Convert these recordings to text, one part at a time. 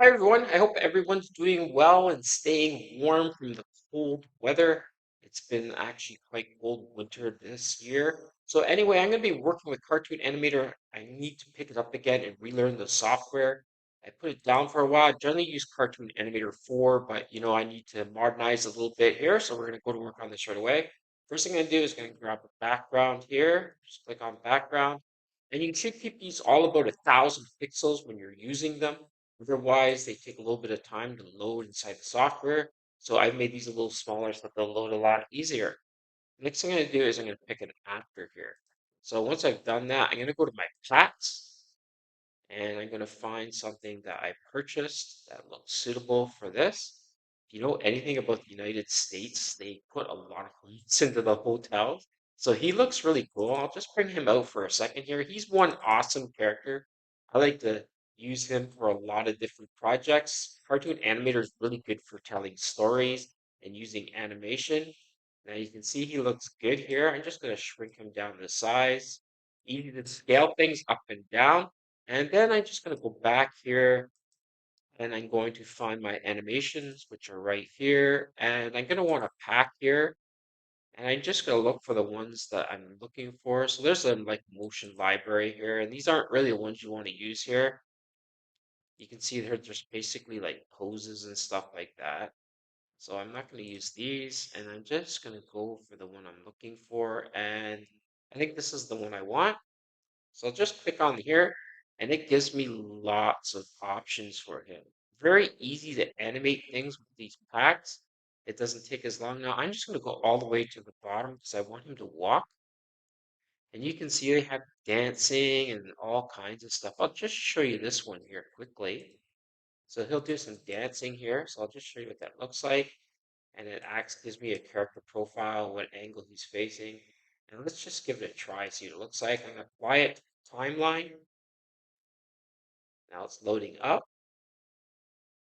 Hi everyone. I hope everyone's doing well and staying warm from the cold weather. It's been actually quite cold winter this year. So anyway, I'm going to be working with Cartoon Animator. I need to pick it up again and relearn the software. I put it down for a while. I generally use Cartoon Animator 4, but I need to modernize a little bit here. So we're going to go to work on this right away. First thing I'm going to do is going to grab a background here. Just click on background. And you should keep these all about 1,000 pixels when you're using them. Otherwise, they take a little bit of time to load inside the software. So I've made these a little smaller so that they'll load a lot easier. Next thing I'm going to do is I'm going to pick an actor here. So once I've done that, I'm going to go to my plots and I'm going to find something that I purchased that looks suitable for this. If you know anything about the United States, they put a lot of points into the hotels. So he looks really cool. I'll just bring him out for a second here. He's one awesome character. I like to use him for a lot of different projects. Cartoon Animator is really good for telling stories and using animation. Now you can see he looks good here. I'm just going to shrink him down to size. Easy to scale things up and down. And then I'm just going to go back here and I'm going to find my animations, which are right here. And I'm going to want to pack here. And I'm just going to look for the ones that I'm looking for. So there's a like motion library here. And these aren't really the ones you want to use here. You can see there's basically like poses and stuff like that. So I'm not going to use these. And I'm just going to go for the one I'm looking for. And I think this is the one I want. So I'll just click on here and it gives me lots of options for him. Very easy to animate things with these packs. It doesn't take as long. Now I'm just going to go all the way to the bottom because I want him to walk. And you can see they have dancing and all kinds of stuff. I'll just show you this one here quickly. So he'll do some dancing here. So I'll just show you what that looks like. And it gives me a character profile, what angle he's facing. And let's just give it a try, see what it looks like. I'm going to apply it to timeline. Now it's loading up.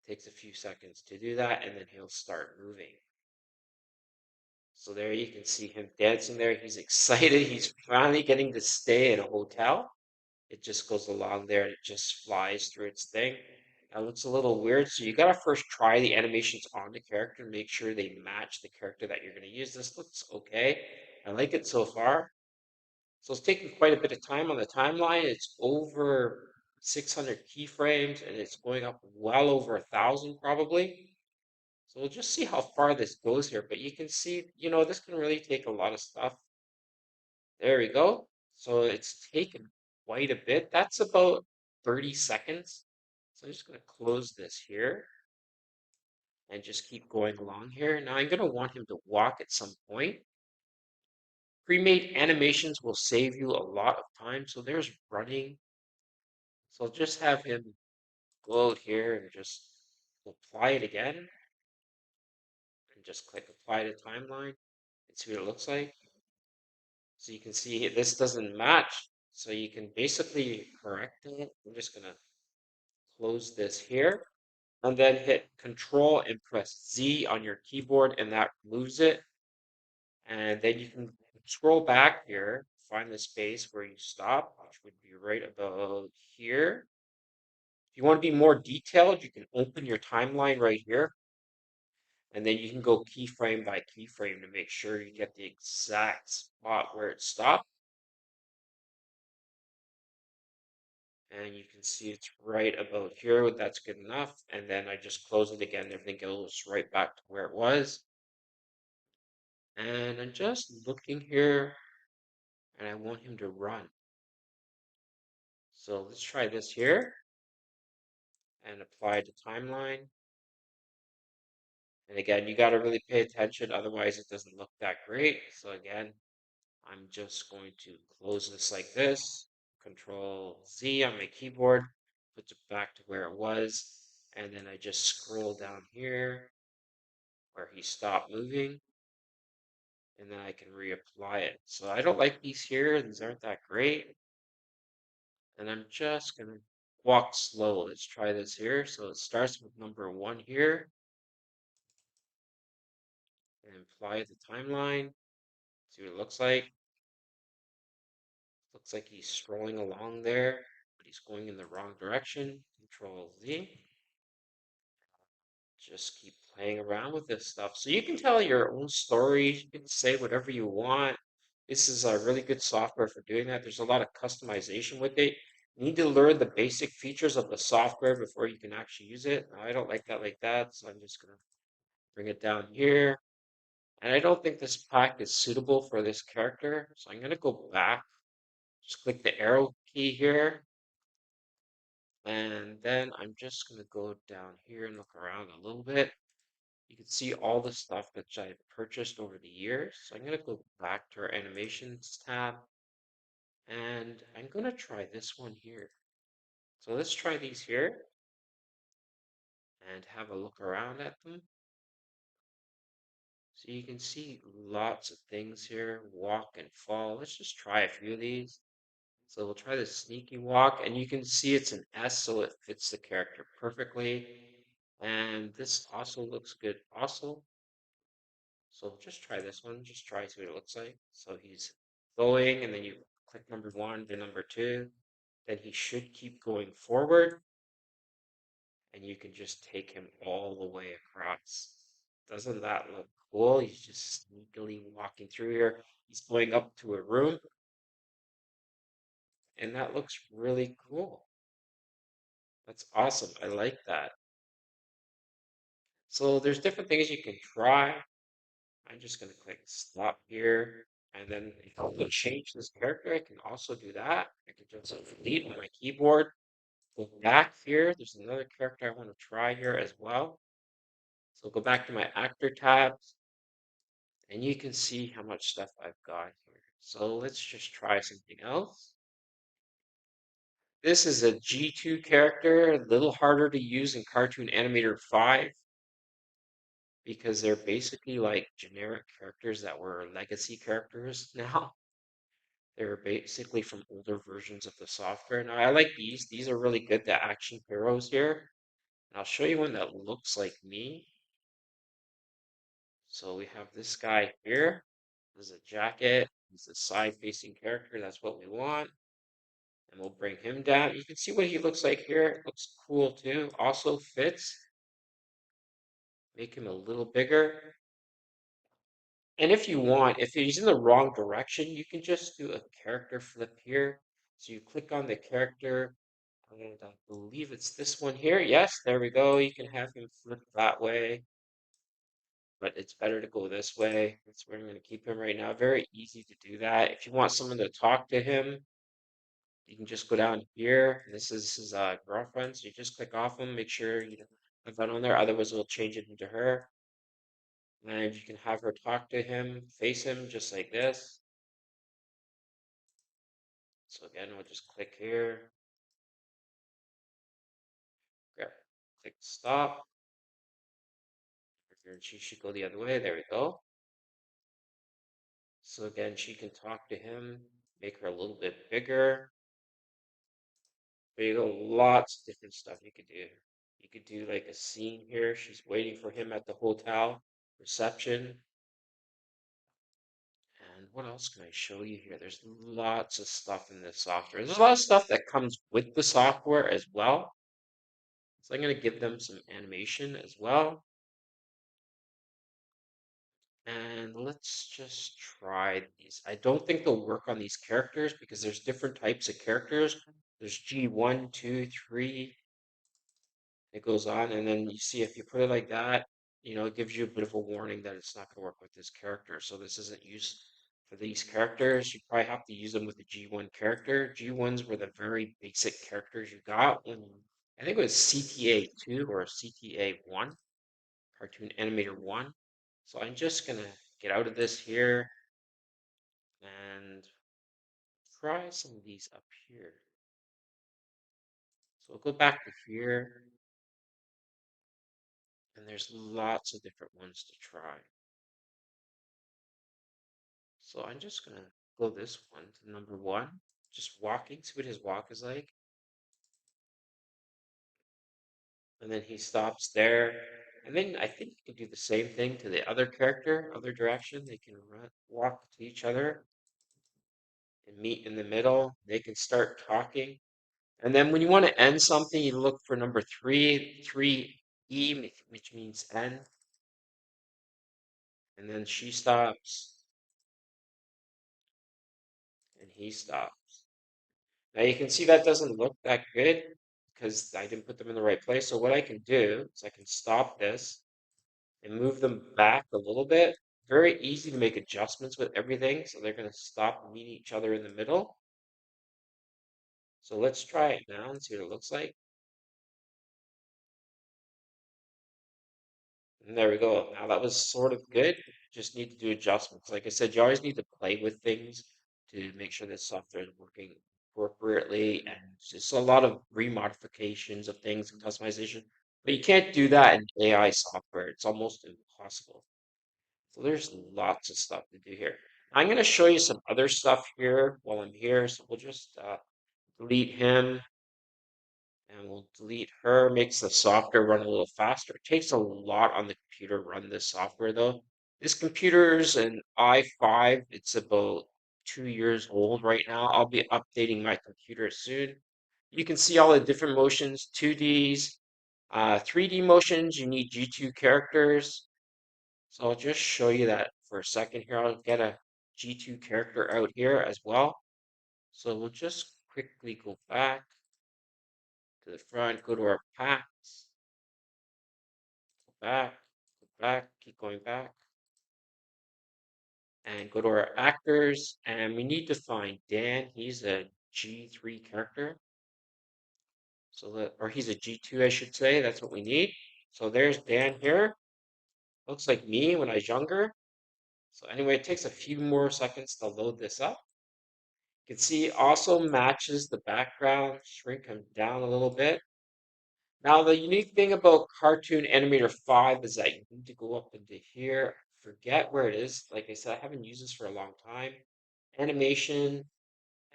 Takes a few seconds to do that, and then he'll start moving. So there you can see him dancing there. He's excited. He's finally getting to stay at a hotel. It just goes along there and it just flies through its thing. Now it looks a little weird, so you gotta first try the animations on the character and make sure they match the character that you're gonna use. This looks okay. I like it so far. So it's taking quite a bit of time on the timeline. It's over 600 keyframes and it's going up well over 1,000 probably. So we'll just see how far this goes here. But you can see, this can really take a lot of stuff. There we go. So it's taken quite a bit. That's about 30 seconds. So I'm just going to close this here and just keep going along here. Now I'm going to want him to walk at some point. Pre-made animations will save you a lot of time. So there's running. So I'll just have him go out here and just apply it again and just click apply to timeline and see what it looks like. So you can see this doesn't match. So you can basically correct it. I'm just going to close this here and then hit Control and press Z on your keyboard and that moves it. And then you can scroll back here, find the space where you stop, which would be right about here. If you want to be more detailed, you can open your timeline right here. And then you can go keyframe by keyframe to make sure you get the exact spot where it stopped. And you can see it's right about here. That's good enough. And then I just close it again. Everything goes right back to where it was. And I'm just looking here and I want him to run. So let's try this here and apply the timeline. And again, you got to really pay attention, otherwise it doesn't look that great. So again, I'm just going to close this like this, Control Z on my keyboard, puts it back to where it was. And then I just scroll down here where he stopped moving. And then I can reapply it. So I don't like these here. These aren't that great. And I'm just going to walk slow. Let's try this here. So it starts with number 1 here and apply the timeline. See what it looks like. Looks like he's strolling along there, but he's going in the wrong direction. Control Z. just keep playing around with this stuff. So you can tell your own stories. You can say whatever you want. This is a really good software for doing that. There's a lot of customization with it. You need to learn the basic features of the software before you can actually use it. Now, I don't like that, so I'm just gonna bring it down here. And I don't think this pack is suitable for this character, so I'm gonna go back. Just click the arrow key here, and then I'm just gonna go down here and look around a little bit. You can see all the stuff that I've purchased over the years. So I'm going to go back to our animations tab and I'm going to try this one here. So let's try these here and have a look around at them. So you can see lots of things here, walk and fall. Let's just try a few of these. So we'll try the sneaky walk and you can see it's an S, so it fits the character perfectly. And this also looks good also. So just try this one, just try see what it looks like. So he's going, and then you click number one to number two. Then he should keep going forward, and you can just take him all the way across. Doesn't that look cool? He's just sneakily walking through here. He's going up to a room, and that looks really cool. That's awesome. I like that. So there's different things you can try. I'm just going to click stop here. And then if I want to change this character, I can also do that. I can just delete on my keyboard. Go back here. There's another character I want to try here as well. So go back to my actor tabs. And you can see how much stuff I've got here. So let's just try something else. This is a G2 character, a little harder to use in Cartoon Animator 5 because they're basically like generic characters that were legacy characters now. They're basically from older versions of the software. Now, I like these. These are really good, the action heroes here. And I'll show you one that looks like me. So we have this guy here. This is a jacket. He's a side-facing character. That's what we want. And we'll bring him down. You can see what he looks like here. It looks cool too. Also fits. Make him a little bigger. And if you want, if he's in the wrong direction, you can just do a character flip here. So you click on the character, and I believe it's this one here. Yes, there we go. You can have him flip that way, but it's better to go this way. That's where I'm going to keep him right now. Very easy to do that. If you want someone to talk to him, you can just go down here. This is his girlfriend, so you just click off him. Make sure you don't have that on there, otherwise it'll change it into her. And you can have her talk to him, face him just like this. So again, we'll just click here. Grab, click stop. And she should go the other way. There we go. So again, she can talk to him, make her a little bit bigger. There you go. Lots of different stuff you could do. You could do like a scene here. She's waiting for him at the hotel reception. And what else can I show you here? There's lots of stuff in this software. There's a lot of stuff that comes with the software as well. So I'm going to give them some animation as well. And let's just try these. I don't think they'll work on these characters because there's different types of characters. There's G1, 2, 3. It goes on, and then you see if you put it like that, it gives you a bit of a warning that it's not going to work with this character. So this isn't used for these characters. You probably have to use them with the G1 character. G1s were the very basic characters you got when I think it was CTA 2 or CTA 1, Cartoon Animator 1. So I'm just gonna get out of this here and try some of these up here. So we'll go back to here, and there's lots of different ones to try. So I'm just gonna go this one to number one, just walking, see what his walk is like. And then he stops there. And then I think you can do the same thing to the other character, other direction. They can walk to each other and meet in the middle. They can start talking. And then when you want to end something, you look for number three. Three E, which means N, and then she stops, and he stops. Now you can see that doesn't look that good because I didn't put them in the right place. So what I can do is I can stop this and move them back a little bit. Very easy to make adjustments with everything. So they're going to stop and meet each other in the middle. So let's try it now and see what it looks like. And there we go. Now that was sort of good. Just need to do adjustments. Like I said, you always need to play with things to make sure that software is working appropriately. And it's just a lot of remodifications of things and customization. But you can't do that in AI software. It's almost impossible. So there's lots of stuff to do here. I'm going to show you some other stuff here while I'm here. So we'll just delete him. And we'll delete her, makes the software run a little faster. It takes a lot on the computer to run this software though. This computer's an i5. It's about 2 years old right now. I'll be updating my computer soon. You can see all the different motions, 2Ds, 3D motions, you need G2 characters. So I'll just show you that for a second here. I'll get a G2 character out here as well. So we'll just quickly go back to the front, go to our packs, go back, go back, keep going back, and go to our actors. And we need to find Dan. He's a G3 character. So that, or he's a G2, I should say. That's what we need. So there's Dan here. Looks like me when I was younger. So anyway, it takes a few more seconds to load this up. You can see also matches the background. Shrink him down a little bit. Now, the unique thing about Cartoon Animator 5 is that you need to go up into here, forget where it is. Like I said, I haven't used this for a long time. Animation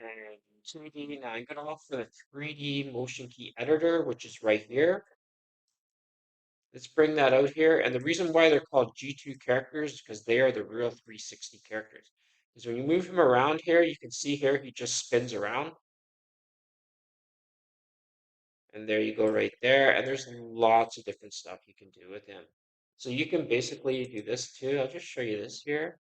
and 2D. Now, I'm going to look for the 3D motion key editor, which is right here. Let's bring that out here. And the reason why they're called G2 characters is because they are the real 360 characters. Because when you move him around here, you can see here he just spins around. And there you go right there. And there's lots of different stuff you can do with him. So you can basically do this too. I'll just show you this here.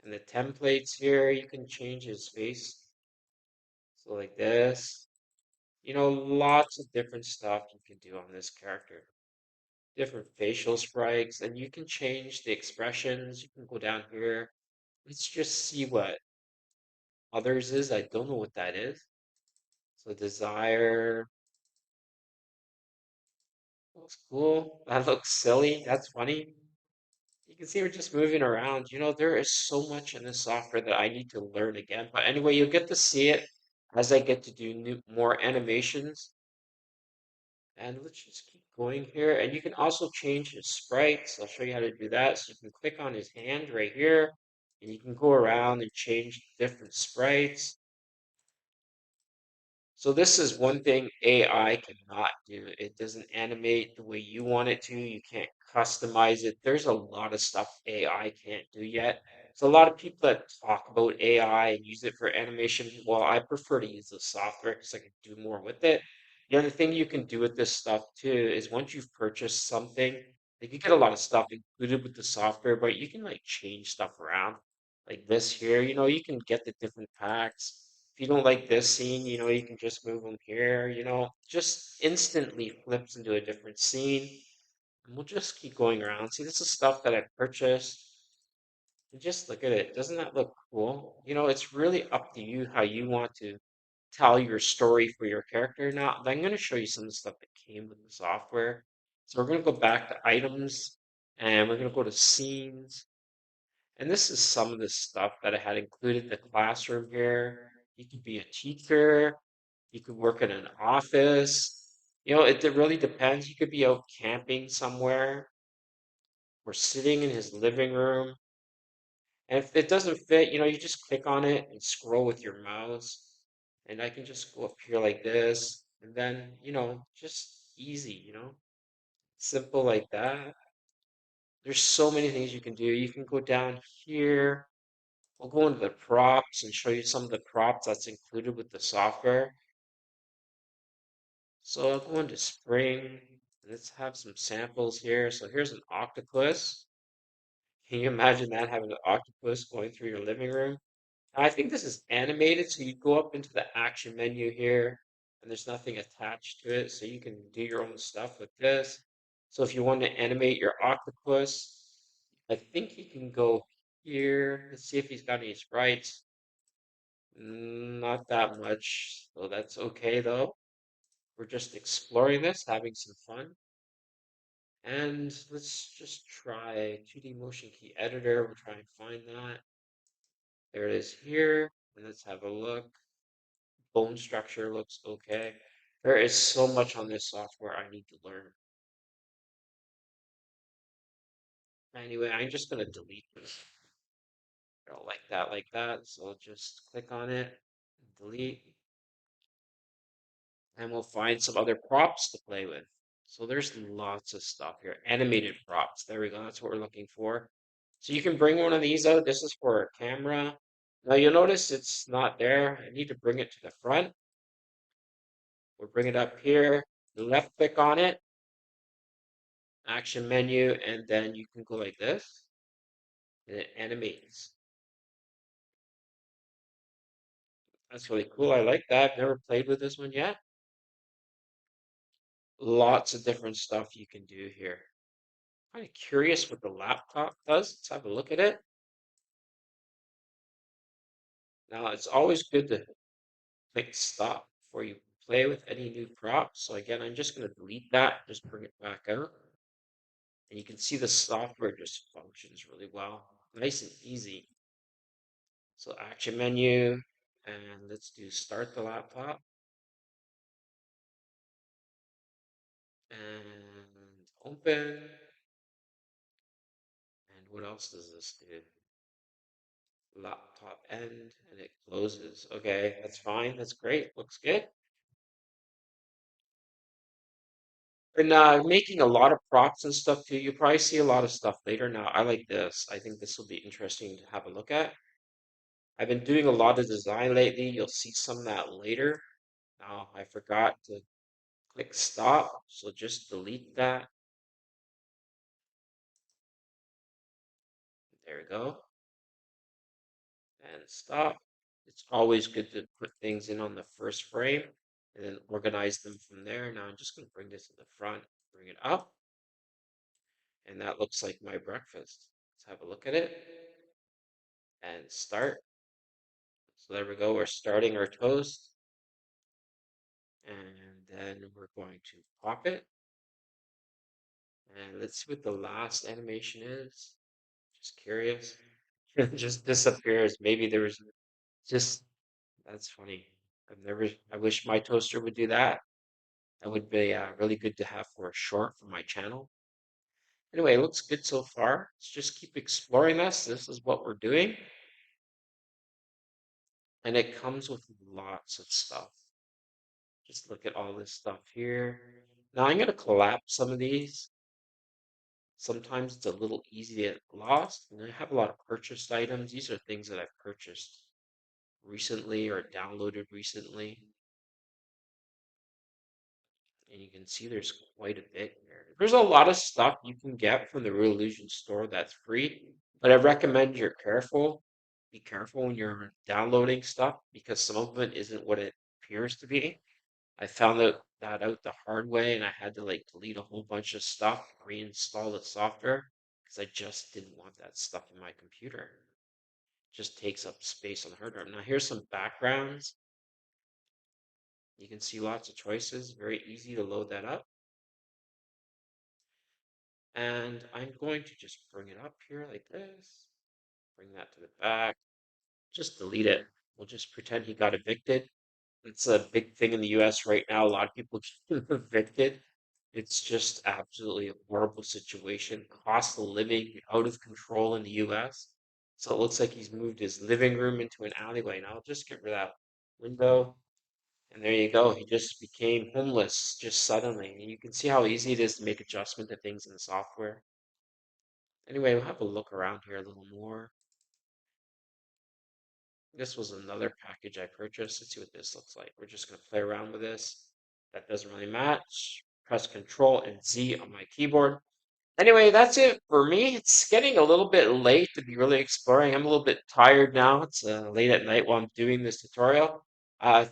And the templates here, you can change his face. So like this. You know, lots of different stuff you can do on this character. Different facial sprites, and you can change the expressions. You can go down here. Let's just see what others is. I don't know what that is. So desire. Looks cool. That looks silly. That's funny. You can see we're just moving around. You know, there is so much in this software that I need to learn again. But anyway, you'll get to see it as I get to do more animations. And let's just keep going here. And you can also change his sprites. I'll show you how to do that. So you can click on his hand right here, and you can go around and change different sprites. So this is one thing AI cannot do. It doesn't animate the way you want it to. You can't customize it. There's a lot of stuff AI can't do yet. So a lot of people that talk about AI and use it for animation, well, I prefer to use the software because I can do more with it. The other thing you can do with this stuff too is once you've purchased something, like you get a lot of stuff included with the software, but you can like change stuff around. Like this here, you know, you can get the different packs. If you don't like this scene, you know, you can just move them here, you know, just instantly flips into a different scene. And we'll just keep going around. See, this is stuff that I purchased. And just look at it. Doesn't that look cool? You know, it's really up to you how you want to tell your story for your character. Now, I'm going to show you some of the stuff that came with the software. So we're going to go back to items and we're going to go to scenes. And this is some of the stuff that I had included in the classroom here. You could be a teacher, you could work in an office. You know, it really depends. You could be out camping somewhere or sitting in his living room. And if it doesn't fit, you know, you just click on it and scroll with your mouse. And I can just go up here like this. And then, you know, just easy, you know, simple like that. There's so many things you can do. You can go down here. We'll go into the props and show you some of the props that's included with the software. So I'll go into spring Let's have some samples here. So here's an octopus. Can you imagine that having an octopus going through your living room? I think this is animated, so you go up into the action menu here, and there's nothing attached to it, so you can do your own stuff with this. So if you want to animate your octopus, I think you can go here. Let's see if he's got any sprites. Not that much, so that's okay though. We're just exploring this, having some fun. And let's just try 2D motion key editor. We'll try and find that. There it is here. And let's have a look. Bone structure looks okay. There is so much on this software I need to learn. Anyway, I'm just going to delete this. I don't like that. So I'll just click on it, delete, and we'll find some other props to play with. So there's lots of stuff here. Animated props. There we go. That's what we're looking for. So you can bring one of these out. This is for a camera. Now you'll notice it's not there. I need to bring it to the front. We'll bring it up here. Left click on it, action menu, and then you can go like this, and it animates. That's really cool. I like that. I've never played with this one yet. Lots of different stuff you can do here. Kind of curious what the laptop does. Let's have a look at it. Now, it's always good to click stop before you play with any new props. So again, I'm just going to delete that, just bring it back out. And you can see the software just functions really well. Nice and easy. So action menu, and let's do start the laptop. And open. And what else does this do? Laptop end, and it closes. Okay, that's fine. That's great. Looks good. And making a lot of props and stuff too. You'll probably see a lot of stuff later. Now, I like this. I think this will be interesting to have a look at. I've been doing a lot of design lately. You'll see some of that later. Now, I forgot to click stop, so just delete that. There we go. And stop. It's always good to put things in on the first frame and then organize them from there. Now I'm just going to bring this in the front, bring it up, and that looks like my breakfast. Let's have a look at it and start. So there we go. We're starting our toast, and then we're going to pop it. And let's see what the last animation is. Just curious. It just disappears. Maybe there was just, that's funny. I wish my toaster would do that. That would be really good to have for a short for my channel. Anyway, it looks good so far. Let's just keep exploring this. This is what we're doing. And it comes with lots of stuff. Just look at all this stuff here. Now I'm going to collapse some of these. Sometimes it's a little easy to get lost. And I have a lot of purchased items. These are things that I've purchased recently or downloaded recently. And you can see there's quite a bit here. There's a lot of stuff you can get from the Real Illusion store that's free, but I recommend you're careful. Be careful when you're downloading stuff because some of it isn't what it appears to be. I found that out the hard way and I had to like delete a whole bunch of stuff, reinstall the software because I just didn't want that stuff in my computer. It just takes up space on the hard drive. Now here's some backgrounds. You can see lots of choices, very easy to load that up. And I'm going to just bring it up here like this, bring that to the back, just delete it. We'll just pretend he got evicted. It's a big thing in the US right now. A lot of people get evicted. It's just absolutely a horrible situation. Cost of living out of control in the US. So it looks like he's moved his living room into an alleyway. And I'll just get rid of that window. And there you go. He just became homeless just suddenly. And you can see how easy it is to make adjustment to things in the software. Anyway, we'll have a look around here a little more. This was another package I purchased. Let's see what this looks like. We're just going to play around with this. That doesn't really match. press Control and Z on my keyboard. Anyway, that's it for me. It's getting a little bit late to be really exploring. I'm a little bit tired now. It's late at night while I'm doing this tutorial.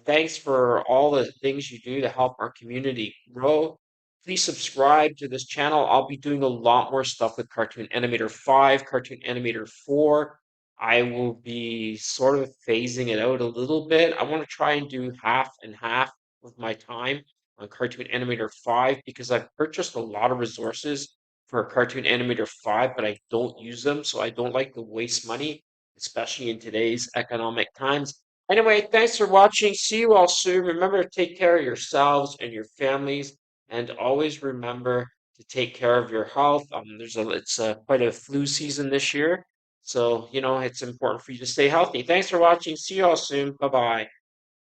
Thanks for all the things you do to help our community grow. Please subscribe to this channel. I'll be doing a lot more stuff with Cartoon Animator 5, Cartoon Animator 4. I will be sort of phasing it out a little bit. I want to try and do half and half of my time on Cartoon Animator 5 because I've purchased a lot of resources for Cartoon Animator 5, but I don't use them, so I don't like to waste money, especially in today's economic times. Anyway, thanks for watching. See you all soon. Remember to take care of yourselves and your families, and always remember to take care of your health. It's quite a flu season this year, so it's important for you to stay healthy. Thanks for watching. See you all soon. Bye bye.